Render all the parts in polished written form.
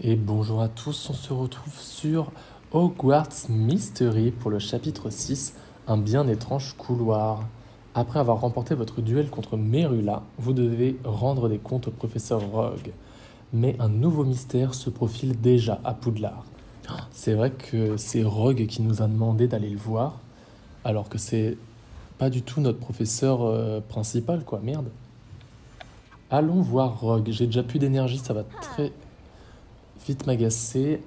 Et bonjour à tous, on se retrouve sur Hogwarts Mystery pour le chapitre 6, un bien étrange couloir. Après avoir remporté votre duel contre Merula, vous devez rendre des comptes au professeur Rogue. Mais un nouveau mystère se profile déjà à Poudlard. C'est vrai que c'est Rogue qui nous a demandé d'aller le voir, alors que c'est pas du tout notre professeur principal, quoi, merde. Allons voir Rogue, j'ai déjà plus d'énergie, ça va très vite m'agacer.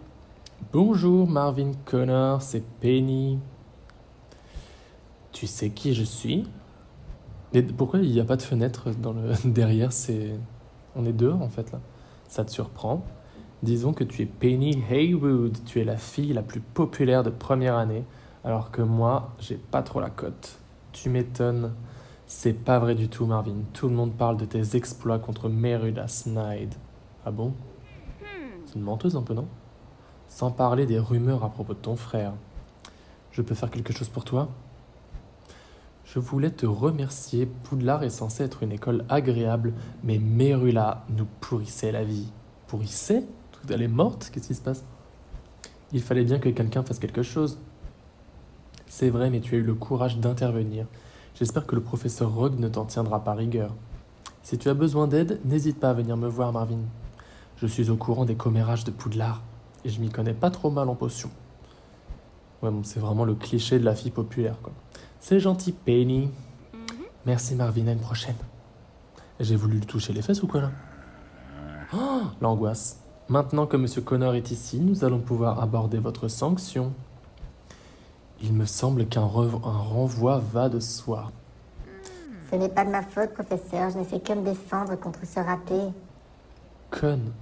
Bonjour Marvin Connor, c'est Penny. Tu sais qui je suis? Mais pourquoi il n'y a pas de fenêtre dans le derrière? On est dehors en fait là. Ça te surprend? Disons que tu es Penny Haywood. Tu es la fille la plus populaire de première année, alors que moi, j'ai pas trop la cote. Tu m'étonnes. C'est pas vrai du tout, Marvin. Tout le monde parle de tes exploits contre Merida Snyde. Ah bon? C'est une menteuse un peu, non? Sans parler des rumeurs à propos de ton frère. Je peux faire quelque chose pour toi? Je voulais te remercier. Poudlard est censé être une école agréable, mais Merula nous pourrissait la vie. Pourrissait? Elle est morte? Qu'est-ce qui se passe? Il fallait bien que quelqu'un fasse quelque chose. C'est vrai, mais tu as eu le courage d'intervenir. J'espère que le professeur Rogue ne t'en tiendra pas rigueur. Si tu as besoin d'aide, n'hésite pas à venir me voir, Marvin. Je suis au courant des commérages de Poudlard, et je m'y connais pas trop mal en potions. Ouais, bon, c'est vraiment le cliché de la fille populaire, quoi. C'est gentil, Penny. Merci, Marvin, à une prochaine. J'ai voulu lui toucher les fesses ou quoi, là? Oh, l'angoisse. Maintenant que Monsieur Connor est ici, nous allons pouvoir aborder votre sanction. Il me semble un renvoi va de soi. Ce n'est pas de ma faute, professeur. Je n'ai fait que me défendre contre ce raté. Conne.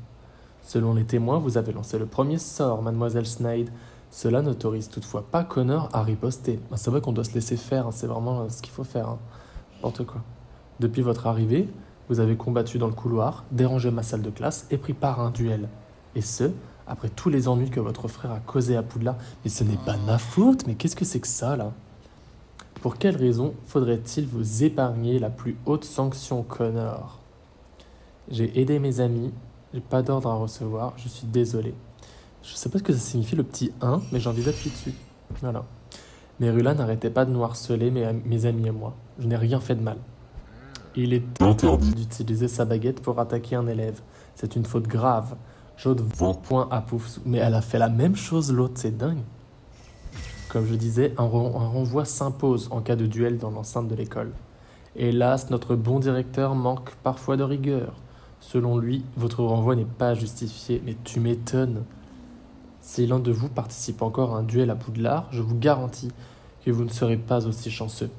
Selon les témoins, vous avez lancé le premier sort, mademoiselle Snyde. Cela n'autorise toutefois pas Connor à riposter. C'est vrai qu'on doit se laisser faire, hein, c'est vraiment ce qu'il faut faire. Hein. N'importe quoi. Depuis votre arrivée, vous avez combattu dans le couloir, dérangé ma salle de classe et pris part à un duel. Et ce, après tous les ennuis que votre frère a causés à Poudlard. Mais ce n'est pas de ma faute, mais qu'est-ce que c'est que ça, là? Pour quelle raison faudrait-il vous épargner la plus haute sanction, Connor? J'ai aidé mes amis, j'ai pas d'ordre à recevoir, je suis désolé. Je sais pas ce que ça signifie le petit 1, mais j'ai envie d'appuyer dessus. Voilà. Merula n'arrêtait pas de nous harceler, mes amis et moi. Je n'ai rien fait de mal. Il est interdit d'utiliser sa baguette pour attaquer un élève. C'est une faute grave. J'ôte 20 points à Pouf. Mais elle a fait la même chose l'autre, c'est dingue. Comme je disais, un renvoi s'impose en cas de duel dans l'enceinte de l'école. Hélas, notre bon directeur manque parfois de rigueur. Selon lui, votre renvoi n'est pas justifié, mais tu m'étonnes. Si l'un de vous participe encore à un duel à Poudlard, je vous garantis que vous ne serez pas aussi chanceux.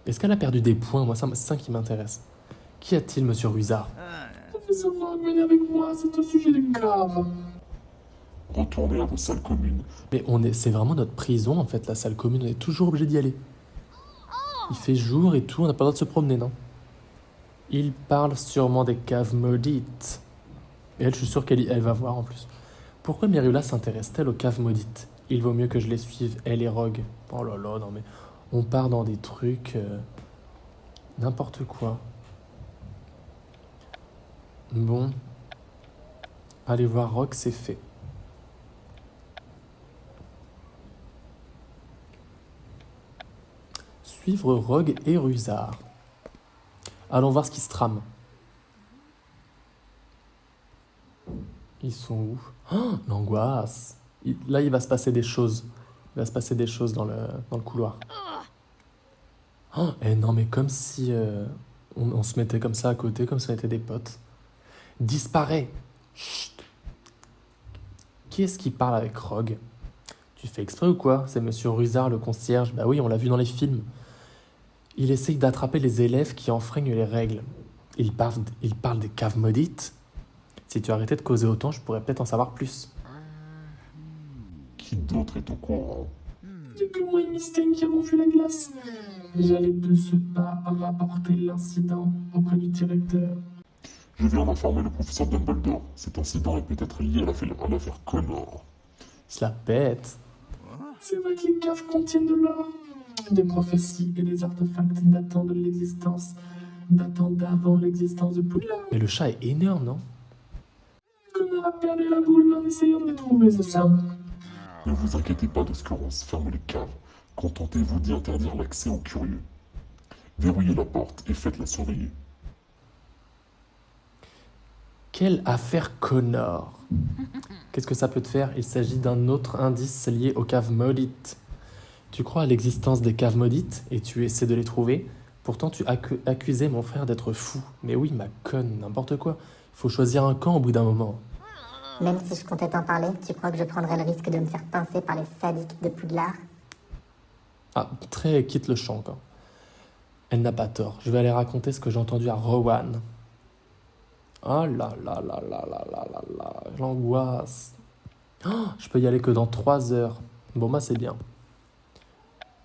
Est-ce qu'elle a perdu des points? Moi, c'est ça qui m'intéresse. Qu'y a-t-il, monsieur Ruizard? Professeur Rogue, venez avec moi, c'est un sujet de grave. Retournez à vos salles communes. Mais c'est vraiment notre prison, en fait, la salle commune. On est toujours obligé d'y aller. Il fait jour et tout, on n'a pas le droit de se promener, non? Il parle sûrement des caves maudites. Et elle, je suis sûr qu'elle va voir en plus. Pourquoi Merula s'intéresse-t-elle aux caves maudites? Il vaut mieux que je les suive, elle et Rogue. Oh là là, non mais... On part dans des trucs... n'importe quoi. Bon. Aller voir Rogue, c'est fait. Suivre Rogue et Rusard. Allons voir ce qui se trame. Ils sont où? Oh, l'angoisse. Là, il va se passer des choses. Il va se passer des choses dans le couloir. Oh, et non, mais comme si on se mettait comme ça à côté, comme si on était des potes. Disparaît. Chut. Qui est-ce qui parle avec Rogue? Tu fais exprès ou quoi? C'est Monsieur Rusard, le concierge. Bah oui, on l'a vu dans les films. Il essaye d'attraper les élèves qui enfreignent les règles. Il parle des caves maudites. Si tu arrêtais de causer autant, je pourrais peut-être en savoir plus. Qui d'autre est au courant? Il n'y a que moi et Mystène qui avons vu la glace. J'allais de ce pas rapporter l'incident auprès du directeur. Je viens d'informer le professeur Dumbledore. Cet incident est peut-être lié à l'affaire Connor. Se la pète. C'est vrai que les caves contiennent de l'or, des prophéties et des artefacts datant d'avant l'existence de Poudlard. Mais le chat est énorme, non? Connor on aura perdu la boule en essayant de les trouver, c'est ça? Ne vous inquiétez pas de ce que Rose ferme les caves. Contentez-vous d'y interdire l'accès aux curieux. Verrouillez la porte et faites-la surveiller. Quelle affaire Connor! Qu'est-ce que ça peut te faire? Il s'agit d'un autre indice lié aux caves maudites. Tu crois à l'existence des caves maudites et tu essaies de les trouver? Pourtant, tu accusais mon frère d'être fou. Mais oui, ma conne, n'importe quoi. Il faut choisir un camp au bout d'un moment. Même si je comptais t'en parler, tu crois que je prendrais le risque de me faire pincer par les sadiques de Poudlard? Ah, très quitte le champ, quoi. Elle n'a pas tort. Je vais aller raconter ce que j'ai entendu à Rowan. Oh là là là là là là là là, l'angoisse. Oh, je peux y aller que dans 3 heures. Bon, bah c'est bien.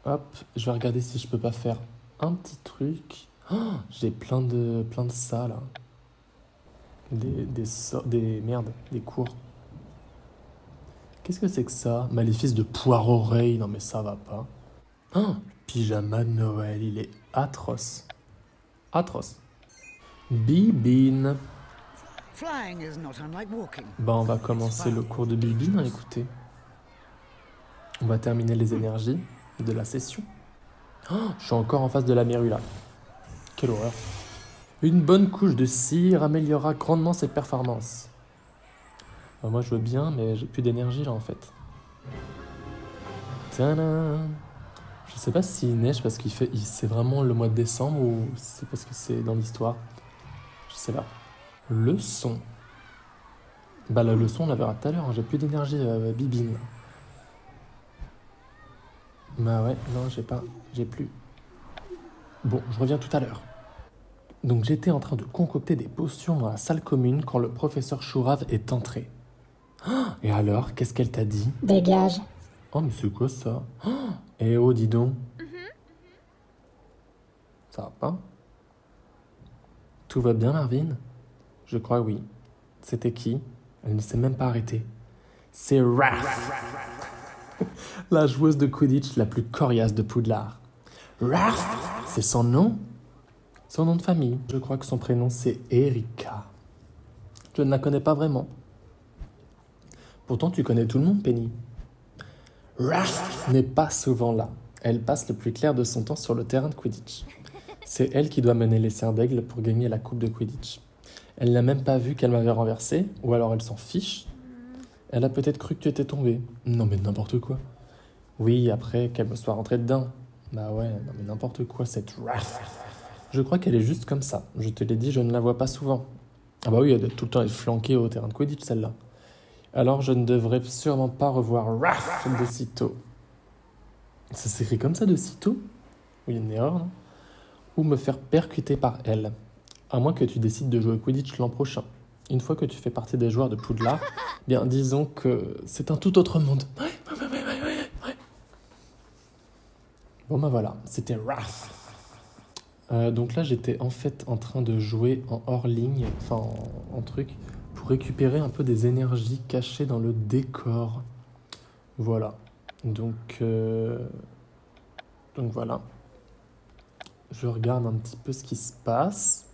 Hop, je vais regarder si je peux pas faire un petit truc. Oh, j'ai plein de ça là. Des cours. Qu'est-ce que c'est que ça? Maléfice de poire-oreille. Non mais ça va pas. Oh, pyjama de Noël, il est atroce. Atroce. Bibine. Flying is not unlike walking. Bah on va commencer le cours de Bibine, hein, écoutez. On va terminer les énergies de la session. Oh, je suis encore en face de la Méru là. Quelle horreur. Une bonne couche de cire améliorera grandement ses performances. Bah, moi je veux bien, mais j'ai plus d'énergie là en fait. Tadam. Je sais pas s'il neige parce c'est vraiment le mois de décembre ou c'est parce que c'est dans l'histoire. Je sais pas. Le son. Bah la leçon on la verra tout à l'heure, hein. J'ai plus d'énergie, Bibine. Bah ouais, non j'ai plus. Bon, je reviens tout à l'heure. Donc j'étais en train de concocter des potions dans la salle commune quand le professeur Chourave est entré. Oh, et alors, qu'est-ce qu'elle t'a dit? Dégage. Oh mais c'est quoi ça? Oh, eh oh, dis donc. Ça va pas? Tout va bien, Marvin? Je crois oui. C'était qui? Elle ne s'est même pas arrêtée. C'est Raph, la joueuse de Quidditch la plus coriace de Poudlard. Raph, c'est son nom? Son nom de famille. Je crois que son prénom c'est Erika. Je ne la connais pas vraiment. Pourtant tu connais tout le monde, Penny. Raph n'est pas souvent là. Elle passe le plus clair de son temps sur le terrain de Quidditch. C'est elle qui doit mener les Serres d'Aigle pour gagner la coupe de Quidditch. Elle n'a même pas vu qu'elle m'avait renversé, ou alors elle s'en fiche. Elle a peut-être cru que tu étais tombé. Non mais n'importe quoi. Oui, après qu'elle me soit rentrée dedans. Bah ouais, non mais n'importe quoi, cette Raph. Je crois qu'elle est juste comme ça. Je te l'ai dit, je ne la vois pas souvent. Ah bah oui, elle doit tout le temps être flanquée au terrain de Quidditch, celle-là. Alors je ne devrais sûrement pas revoir Raph de sitôt. Ça s'écrit comme ça, de sitôt? Oui, une erreur, non? Ou me faire percuter par elle. À moins que tu décides de jouer au Quidditch l'an prochain. Une fois que tu fais partie des joueurs de Poudlard, bien disons que c'est un tout autre monde. Ouais. Bon bah voilà, c'était Raph. Donc là j'étais en fait en train de jouer en hors ligne, enfin en truc, pour récupérer un peu des énergies cachées dans le décor. Voilà. Donc voilà. Je regarde un petit peu ce qui se passe.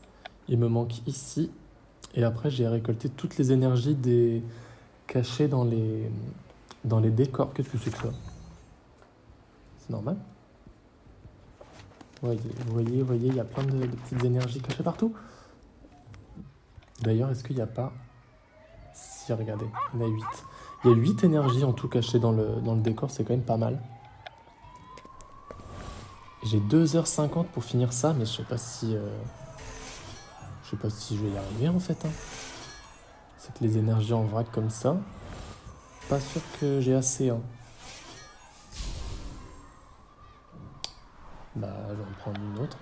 Il me manque ici. Et après, j'ai récolté toutes les énergies cachées dans les décors. Qu'est-ce que c'est que ça? C'est normal. Vous voyez, il y a plein de petites énergies cachées partout. D'ailleurs, est-ce qu'il n'y a pas... Si, regardez, il y en a 8. Il y a 8 énergies en tout cachées dans le décor, c'est quand même pas mal. J'ai 2h50 pour finir ça, mais je sais pas si je vais y arriver en fait. Hein. C'est que les énergies en vrac comme ça, pas sûr que j'ai assez. Hein. Bah, je vais en prendre une autre.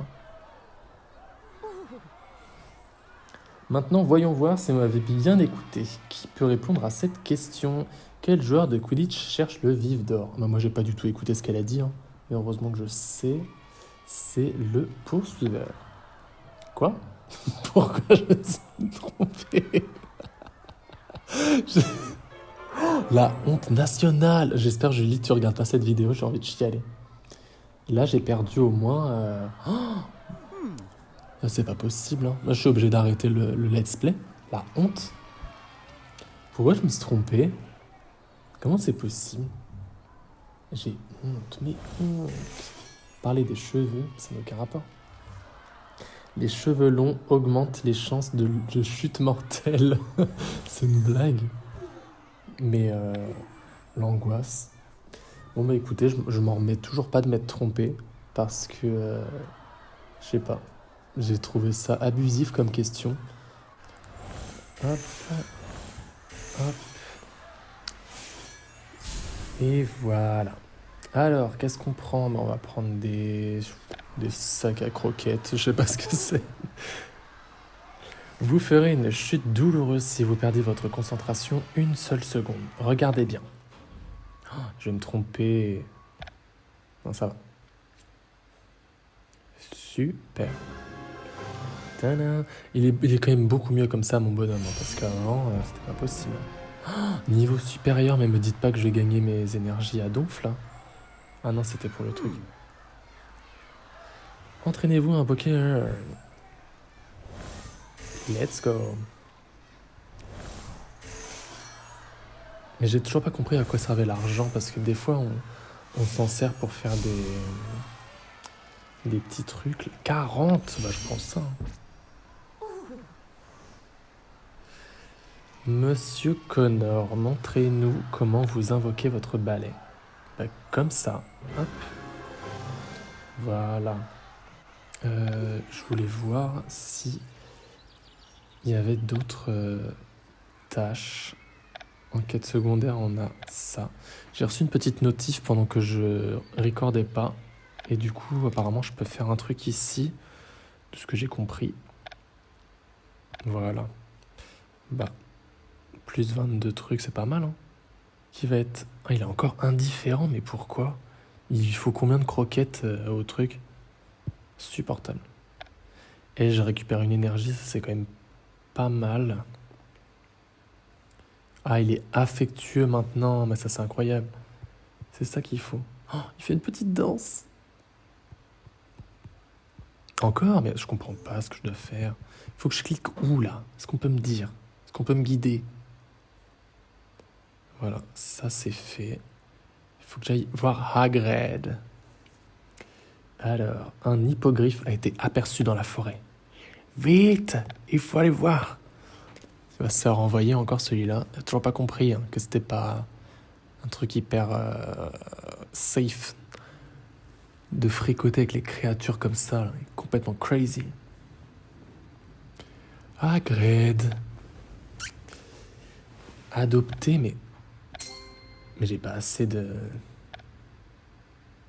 Maintenant, voyons voir si vous m'avez bien écouté. Qui peut répondre à cette question? Quel joueur de Quidditch cherche le vif d'or? Bah, moi, j'ai pas du tout écouté ce qu'elle a dit. Hein. Mais heureusement que je sais, c'est le poursuiveur. Quoi? Pourquoi je me suis trompé? La honte nationale. J'espère, Julie, tu regardes pas cette vidéo, j'ai envie de chialer. Là, j'ai perdu au moins... C'est pas possible. Hein. Là, je suis obligé d'arrêter le let's play. La honte. Pourquoi je me suis trompé? Comment c'est possible? J'ai honte, mais honte. Parler des cheveux, ça n'a aucun rapport. Les cheveux longs augmentent les chances de chute mortelle. C'est une blague. Mais l'angoisse. Bon bah écoutez, je m'en remets toujours pas de m'être trompé. Parce que, je sais pas, j'ai trouvé ça abusif comme question. Hop, hop. Et voilà. Alors, qu'est-ce qu'on prend? On va prendre des sacs à croquettes, je sais pas ce que c'est. Vous ferez une chute douloureuse si vous perdez votre concentration une seule seconde. Regardez bien. Oh, je vais me tromper. Non, ça va. Super. Tadam. Il est quand même beaucoup mieux comme ça, mon bonhomme, hein, parce qu'avant, c'était pas possible. Oh, niveau supérieur, mais me dites pas que je vais gagner mes énergies à donf, là. Ah non, c'était pour le truc. Entraînez-vous un Pokémon. Let's go. Mais j'ai toujours pas compris à quoi servait l'argent, parce que des fois, on s'en sert pour faire des petits trucs. 40, bah je pense ça. Monsieur Connor, montrez-nous comment vous invoquez votre balai. Bah, comme ça. Hop. Voilà. Je voulais voir si il y avait d'autres tâches. En quête secondaire, on a ça. J'ai reçu une petite notif pendant que je recordais pas. Et du coup, apparemment, je peux faire un truc ici, de ce que j'ai compris. Voilà. Bah, plus 22 trucs, c'est pas mal, hein. Qui va être... Ah, il est encore indifférent, mais pourquoi? Il faut combien de croquettes au truc? Supportable. Et je récupère une énergie, ça c'est quand même pas mal. Ah, il est affectueux maintenant, mais ça c'est incroyable. C'est ça qu'il faut. Oh, il fait une petite danse. Encore? Mais je comprends pas ce que je dois faire. Il faut que je clique où là? Est-ce qu'on peut me dire? Est-ce qu'on peut me guider? Voilà, ça c'est fait. Il faut que j'aille voir Hagrid. Alors, un hippogriffe a été aperçu dans la forêt. Vite, il faut aller voir. Il va se faire renvoyer encore celui-là. J'ai toujours pas compris hein, que c'était pas un truc hyper safe de fricoter avec les créatures comme ça. Là. Complètement crazy. Hagrid. Adopté, mais j'ai pas assez de...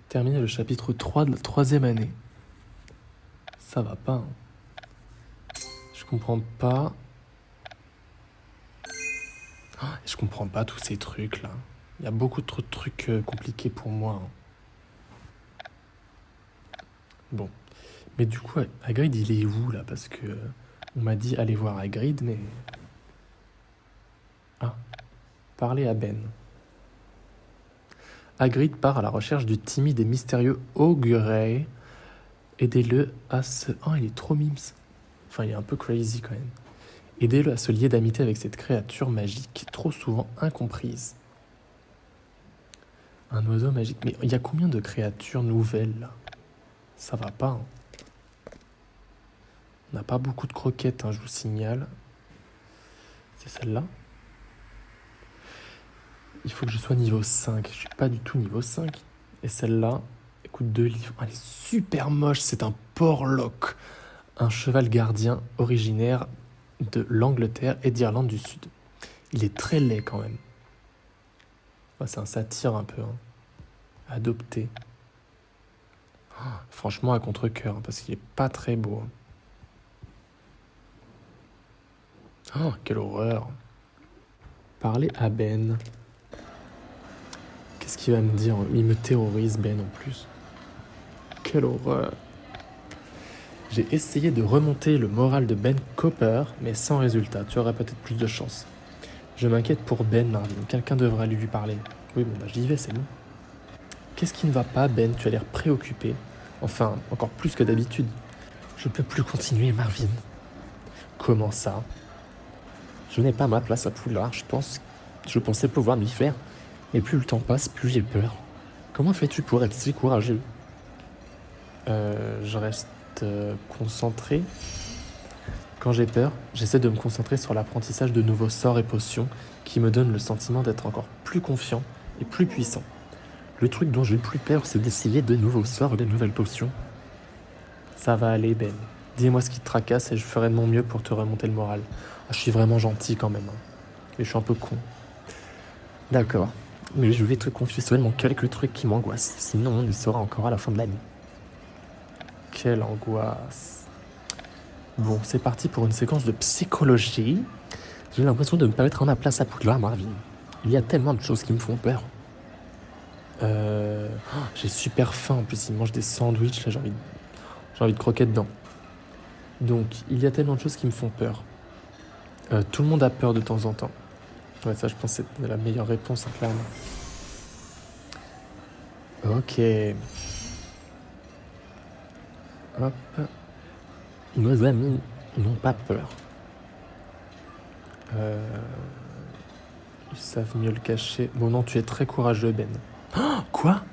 Terminer le chapitre 3 de la 3e année. Ça va pas. Hein. Je comprends pas. Oh, je comprends pas tous ces trucs là. Il y a beaucoup trop de trucs compliqués pour moi. Hein. Bon. Mais du coup, Hagrid, il est où là? Parce que on m'a dit aller voir Hagrid, mais... Ah. Parler à Ben. Hagrid part à la recherche du timide et mystérieux Augurey. Aidez-le à se... Oh, il est trop mimes. Enfin, il est un peu crazy quand même. Aidez-le à se lier d'amitié avec cette créature magique, trop souvent incomprise. Un oiseau magique. Mais il y a combien de créatures nouvelles, là? Ça va pas, hein. On n'a pas beaucoup de croquettes, hein, je vous signale. C'est celle-là. Il faut que je sois niveau 5. Je suis pas du tout niveau 5. Et celle-là, écoute, 2 livres. Elle est super moche. C'est un porlock. Un cheval gardien originaire de l'Angleterre et d'Irlande du Sud. Il est très laid quand même. Ouais, c'est un satyre un peu. Hein. Adopté. Oh, franchement, à contre-cœur, hein, parce qu'il est pas très beau. Oh, quelle horreur. Parler à Ben. Qu'est-ce qu'il va me dire? Il me terrorise, Ben, en plus. Quelle horreur. J'ai essayé de remonter le moral de Ben Cooper, mais sans résultat. Tu auras peut-être plus de chance. Je m'inquiète pour Ben, Marvin. Quelqu'un devrait lui parler. Oui, bon, bah, j'y vais, c'est bon. Qu'est-ce qui ne va pas, Ben? Tu as l'air préoccupé. Enfin, encore plus que d'habitude. Je peux plus continuer, Marvin. Comment ça? Je n'ai pas ma place à Poudlard, je pensais pouvoir m'y faire. Et plus le temps passe, plus j'ai peur. Comment fais-tu pour être si courageux? Je reste concentré. Quand j'ai peur, j'essaie de me concentrer sur l'apprentissage de nouveaux sorts et potions qui me donnent le sentiment d'être encore plus confiant et plus puissant. Le truc dont j'ai le plus peur, c'est d'essayer de nouveaux sorts et de nouvelles potions. Ça va aller, Ben. Dis-moi ce qui te tracasse et je ferai de mon mieux pour te remonter le moral. Ah, je suis vraiment gentil quand même, hein. Mais je suis un peu con. D'accord. Mais je vais te confier seulement quelques trucs qui m'angoissent. Sinon, on le saura encore à la fin de l'année. Quelle angoisse. Bon, c'est parti pour une séquence de psychologie. J'ai l'impression de me mettre à ma place à Poudlard, Marvin. Il y a tellement de choses qui me font peur. J'ai super faim. En plus, ils mangent des sandwichs. Là, j'ai envie de croquer dedans. Donc, il y a tellement de choses qui me font peur. Tout le monde a peur de temps en temps. Ouais, ça, je pense que c'est la meilleure réponse, hein, clairement. Ok. Hop. Nos amis n'ont pas peur. Ils savent mieux le cacher. Bon, non, tu es très courageux, Ben. Oh, quoi?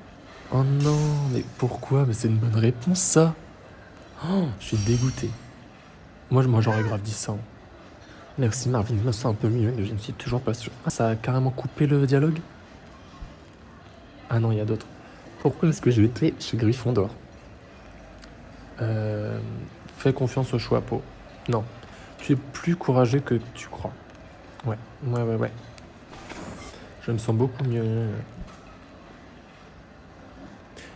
Oh non, mais pourquoi? Mais c'est une bonne réponse, ça. Oh, je suis dégoûté. Moi j'aurais grave dit ça. Merci Marvin, je me sens un peu mieux, mais je ne suis toujours pas sûr. Ah, ça a carrément coupé le dialogue? Ah non, il y a d'autres. Pourquoi est-ce que j'ai été chez Gryffondor? Fais confiance au choix, Po. Non, tu es plus courageux que tu crois. Ouais. Je me sens beaucoup mieux.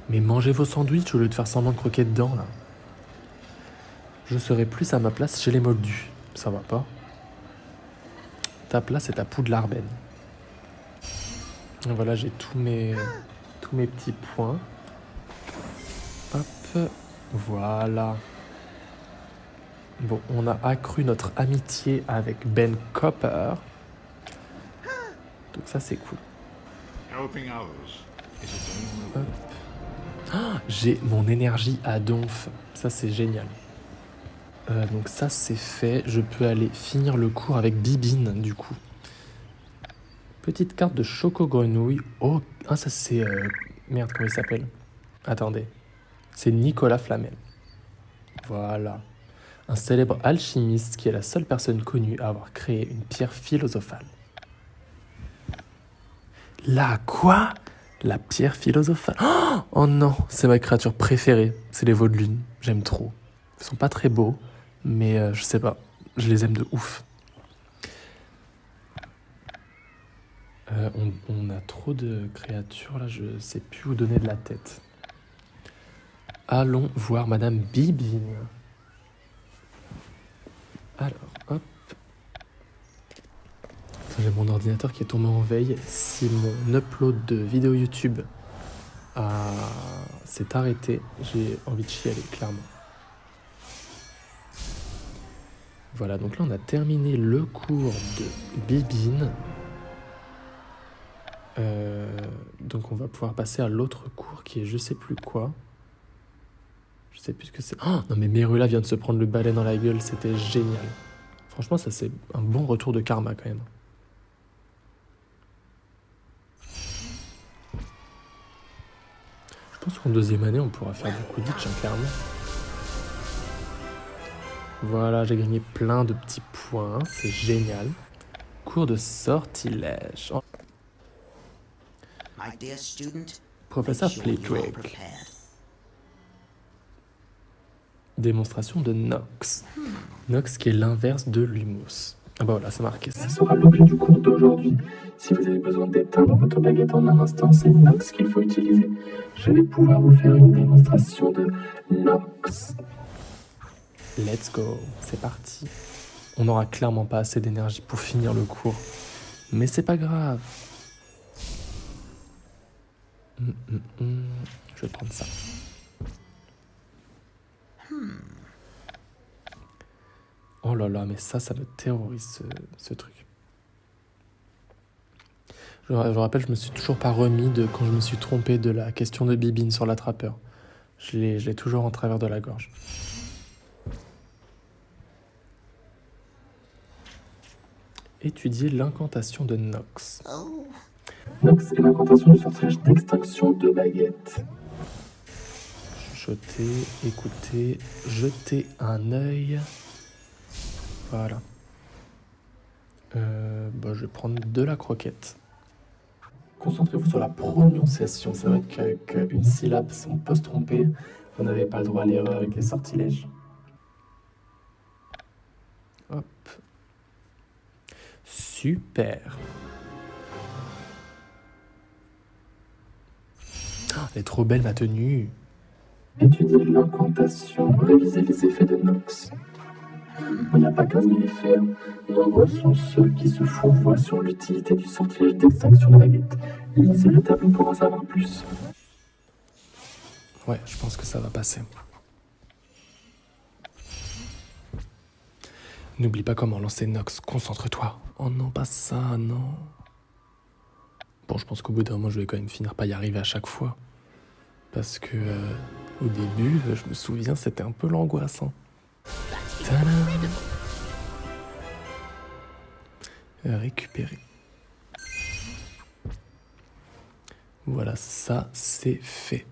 Mais mangez vos sandwichs au lieu de faire semblant de croquer dedans, là. Je serai plus à ma place chez les Moldus. Ça va pas? Ta place est à Poudlard, Ben. Voilà, j'ai tous mes petits points. Hop, voilà. Bon, on a accru notre amitié avec Ben Copper. Donc ça, c'est cool. Hop. J'ai mon énergie à donf. Ça, c'est génial. Donc ça, c'est fait. Je peux aller finir le cours avec Bibine, du coup. Petite carte de Choco-Grenouille. Oh, ah, ça, c'est... Merde, comment il s'appelle? Attendez. C'est Nicolas Flamel. Voilà. Un célèbre alchimiste qui est la seule personne connue à avoir créé une pierre philosophale. La quoi? La pierre philosophale. Oh non, c'est ma créature préférée. C'est les veaux de lune. J'aime trop. Ils sont pas très beaux, mais je sais pas. Je les aime de ouf. On a trop de créatures là, je sais plus où donner de la tête. Allons voir Madame Bibine. Alors, hop. J'ai mon ordinateur qui est tombé en veille. Si mon upload de vidéo YouTube s'est arrêté, j'ai envie de chialer, clairement. Voilà, donc là on a terminé le cours de Bibine. Donc on va pouvoir passer à l'autre cours qui est je sais plus quoi. Je sais plus ce que c'est. Oh non mais Merula vient de se prendre le balai dans la gueule, c'était génial. Franchement ça c'est un bon retour de karma quand même. Je pense qu'en deuxième année on pourra faire du Quidditch, hein, clairement. Voilà, j'ai gagné plein de petits points, c'est génial. Cours de sortilège. Oh. My dear student, Professeur make sure you are Flitwick. prepared. Démonstration de Nox. Nox qui est l'inverse de Lumos. Ah bah voilà, c'est marqué ça. Ce sera l'objet du cours d'aujourd'hui. Si vous avez besoin d'éteindre votre baguette en un instant, c'est Nox qu'il faut utiliser. Je vais pouvoir vous faire une démonstration de Nox. Let's go, c'est parti. On n'aura clairement pas assez d'énergie pour finir le cours. Mais c'est pas grave. Je vais prendre ça. Oh là là, mais ça me terrorise ce truc. Je rappelle, je me suis toujours pas remis de quand je me suis trompé de la question de Bibine sur l'attrapeur. Je l'ai toujours en travers de la gorge. Étudier l'incantation de Nox. Nox et l'incantation du sortilège d'extinction de baguette. Chuchoter, écouter, jeter un œil. Voilà. Je vais prendre de la croquette. Concentrez-vous sur la prononciation. C'est vrai qu'avec une syllabe, si on peut se tromper, vous n'avez pas le droit à l'erreur avec les sortilèges. Hop. Super. Oh, elle est trop belle ma tenue. Étudier l'incantation, réviser les effets de Nox. Il n'y a pas 15 000 effets. Nombreux sont ceux qui se fourvoient sur l'utilité du sortilège d'extinction de baguette. Lisez le tableau pour en savoir plus. Ouais, je pense que ça va passer. N'oublie pas comment lancer Nox, concentre-toi. Oh non, pas ça, non. Bon, je pense qu'au bout d'un moment, je vais quand même finir par y arriver à chaque fois. Parce que, au début, je me souviens, c'était un peu l'angoisse. Hein. Tadam. Récupérer. Voilà, ça, c'est fait.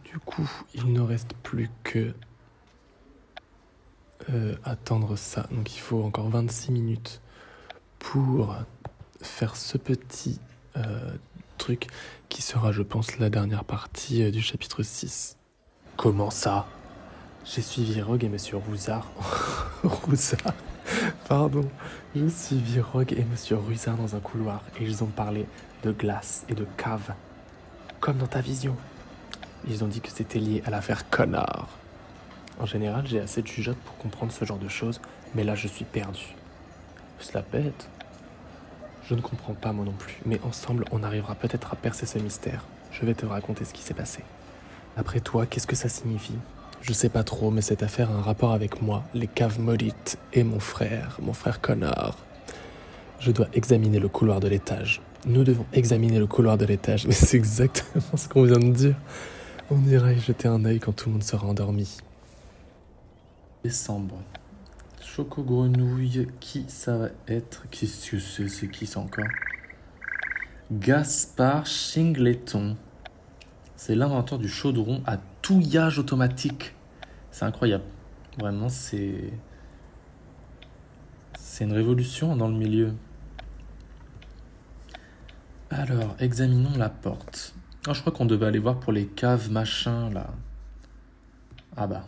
Du coup, il ne reste plus que attendre ça. Donc il faut encore 26 minutes pour faire ce petit truc qui sera, je pense, la dernière partie du chapitre 6. Comment ça? J'ai suivi Rogue et Monsieur Rouzard. Rouzard. Pardon. J'ai suivi Rogue et Monsieur Rouzard dans un couloir et ils ont parlé de glace et de cave. Comme dans ta vision. Ils ont dit que c'était lié à l'affaire Connard. En général, j'ai assez de jugeote pour comprendre ce genre de choses, mais là, je suis perdu. Je la pète. Je ne comprends pas, moi non plus. Mais ensemble, on arrivera peut-être à percer ce mystère. Je vais te raconter ce qui s'est passé. Après toi, qu'est-ce que ça signifie? Je sais pas trop, mais cette affaire a un rapport avec moi, les caves maudites, et mon frère Connard. Je dois examiner le couloir de l'étage. Nous devons examiner le couloir de l'étage, mais c'est exactement ce qu'on vient de dire. On ira y jeter un œil quand tout le monde sera endormi. Décembre. Choco grenouille, qui ça va être? Qu'est-ce que c'est qui ça encore? Gaspard Chingleton. C'est l'inventeur du chaudron à touillage automatique. C'est incroyable. Vraiment, c'est une révolution dans le milieu. Alors, examinons la porte. Ah, je crois qu'on devait aller voir pour les caves machin, là. Ah bah.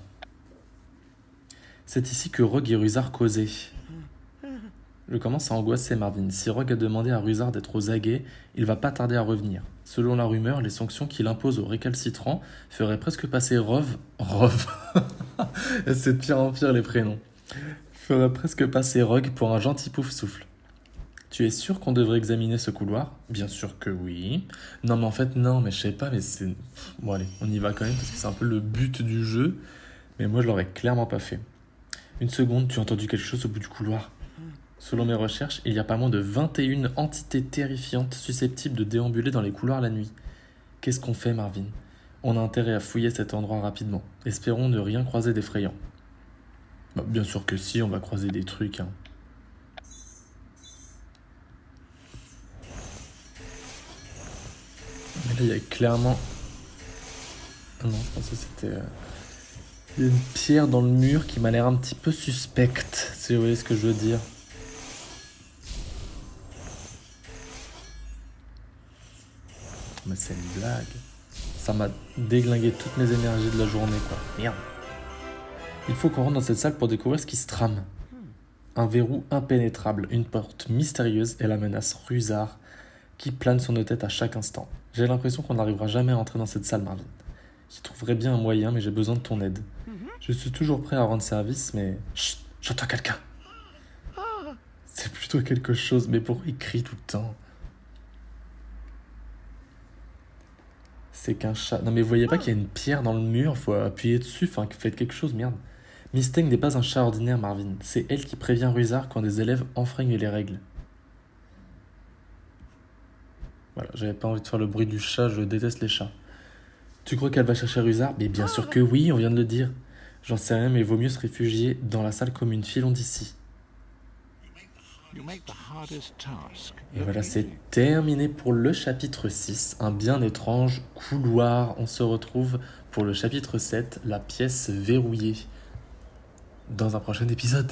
C'est ici que Rogue et Ruzard causaient. Je commence à angoisser Marvin. Si Rogue a demandé à Ruzard d'être aux aguets, il va pas tarder à revenir. Selon la rumeur, les sanctions qu'il impose aux récalcitrants feraient presque passer Rove... C'est de pire en pire les prénoms. Ferait presque passer Rogue pour un gentil pouf souffle. Tu es sûr qu'on devrait examiner ce couloir? Bien sûr que oui. Non mais en fait non, mais je sais pas, mais c'est... Bon allez, on y va quand même parce que c'est un peu le but du jeu. Mais moi je l'aurais clairement pas fait. Une seconde, tu as entendu quelque chose au bout du couloir? Selon mes recherches, il y a pas moins de 21 entités terrifiantes susceptibles de déambuler dans les couloirs la nuit. Qu'est-ce qu'on fait, Marvin? On a intérêt à fouiller cet endroit rapidement. Espérons ne rien croiser d'effrayant. Bah, bien sûr que si, on va croiser des trucs. Hein. Mais là, il y a clairement... Ah non, je pensais que c'était... Il y a une pierre dans le mur qui m'a l'air un petit peu suspecte, si vous voyez ce que je veux dire. Mais c'est une blague. Ça m'a déglingué toutes mes énergies de la journée, quoi. Merde. Il faut qu'on rentre dans cette salle pour découvrir ce qui se trame. Un verrou impénétrable, une porte mystérieuse et la menace Ruzard qui plane sur nos têtes à chaque instant. J'ai l'impression qu'on n'arrivera jamais à entrer dans cette salle, Marvin. J'y trouverais bien un moyen, mais j'ai besoin de ton aide. Je suis toujours prêt à rendre service, mais... Chut, j'entends quelqu'un. C'est plutôt quelque chose, mais pourquoi il crie tout le temps? C'est qu'un chat. Non mais vous voyez pas qu'il y a une pierre dans le mur? Faut appuyer dessus, enfin faites quelque chose, merde. Mysteng n'est pas un chat ordinaire, Marvin. C'est elle qui prévient Ruzard quand des élèves enfreignent les règles. Voilà, j'avais pas envie de faire le bruit du chat, je déteste les chats. Tu crois qu'elle va chercher Ruzard? Mais bien sûr que oui, on vient de le dire. J'en sais rien, mais il vaut mieux se réfugier dans la salle commune. Filons d'ici. You make the hardest task. Et voilà, c'est terminé pour le chapitre 6, un bien étrange couloir. On se retrouve pour le chapitre 7, la pièce verrouillée, dans un prochain épisode.